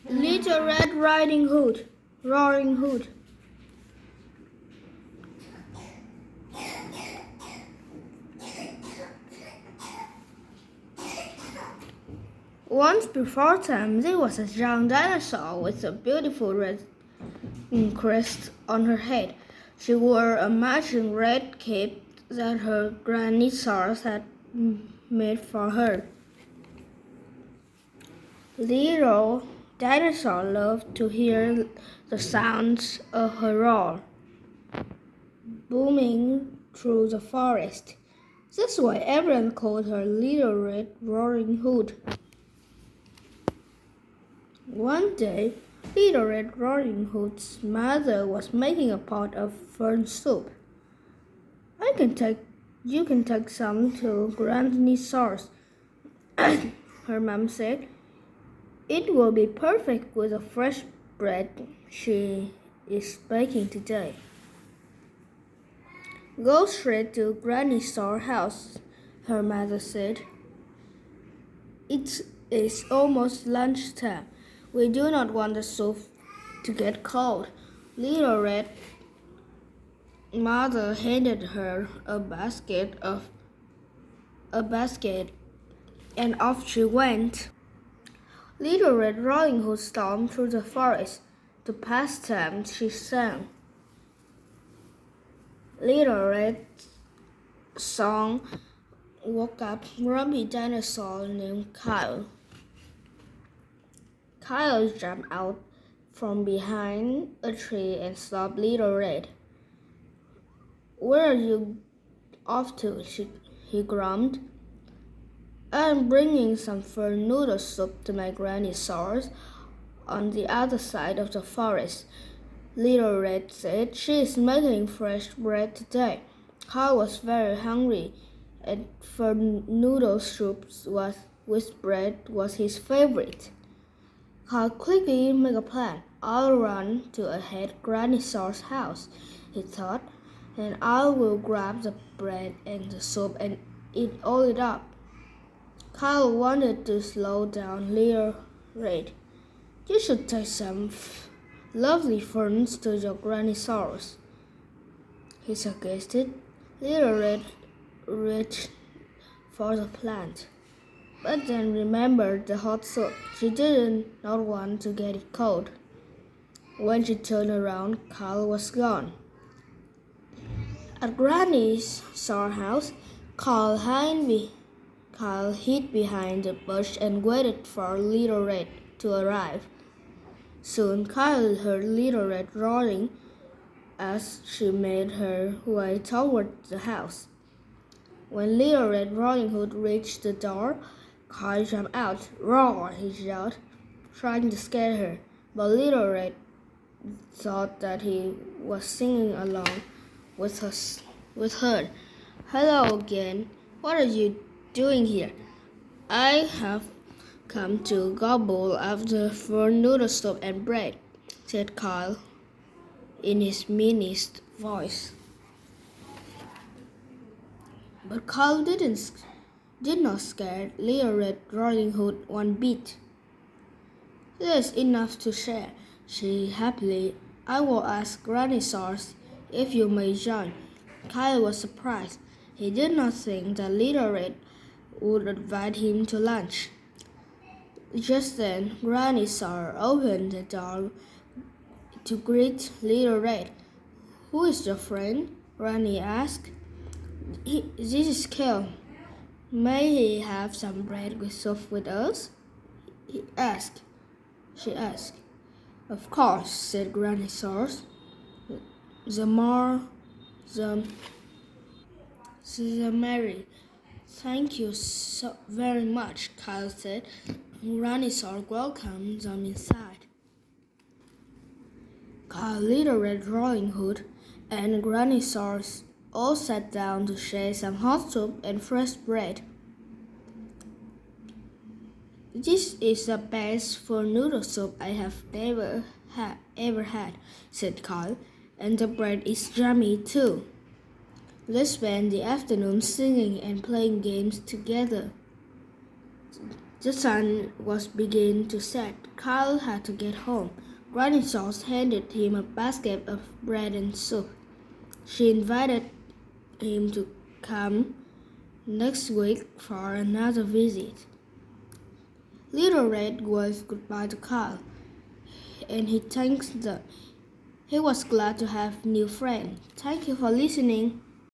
Little Red Riding Hood, Roaring Hood. Once before time, there was a young dinosaur with a beautiful red crest on her head. She wore a matching red cape that her grannysaurs had made for her. Little dinosaur loved to hear the sounds of her roar, booming through the forest. That's why everyone called her Little Red Roaring Hood. One day, Little Red Riding Hood's mother was making a pot of fern soup. You can take some to Granny's sauce, her mom said. It will be perfect with the fresh bread she is baking today. Go straight to Granny's house, her mother said. It is almost lunchtime. We do not want the soup to get cold. Little Red Mother handed her a basket, and off she went. Little Red Riding Hood stormed through the forest. To pass time, she sang. Little Red Song woke up grumpy dinosaur named Kyle. Kyle jumped out from behind a tree and stopped Little Red. Where are you off to? He grumbled. I'm bringing some fern noodle soup to my granny's house on the other side of the forest. Little Red said she is making fresh bread today. Kyle was very hungry, and fern noodle soup with bread was his favorite. Kyle quickly made a plan. I'll run to a head Grannysaur's house, he thought, and I will grab the bread and the soup and eat all it up. Kyle wanted to slow down Little Red. You should take some lovely ferns to your Grannysaurus, he suggested. Little Red reached for the plant, but then remembered the hot soup. She did not want to get it cold. When she turned around, Kyle was gone. At Granny's house, Kyle hid behind a bush and waited for Little Red to arrive. Soon Kyle heard Little Red roaring as she made her way toward the house. When Little Red Riding Hood reached the door, Kyle jumped out. Roar! He yelled, trying to scare her. But Little Red thought that he was singing along with her. Hello again. What are you doing here? I have come to gobble up the fern noodle soup and bread, said Kyle in his meanest voice. But Kyle did not scare Little Red Riding Hood one bit. There's enough to share, she happily. I will ask Grannysaurus if you may join. Kyle was surprised. He did not think that Little Red would invite him to lunch. Just then, Grannysaur opened the door to greet Little Red. Who is your friend? Granny asked. This is Kale. May he have some bread with soup with us? She asked. Of course, said Grannysaurus. The more, the merry. Thank you so very much, Kyle said. Grannysaur welcomed them inside. Kyle, Little Red Riding Hood, and Grannysaurus all sat down to share some hot soup and fresh bread. This is the best for noodle soup I have ever had, said Kyle, and the bread is yummy too. They spent the afternoon singing and playing games together. The sun was beginning to set. Carl had to get home. Granny Sauce handed him a basket of bread and soup. She invited him to come next week for another visit. Little Red waved goodbye to Carl, and he was glad to have new friend. Thank you for listening.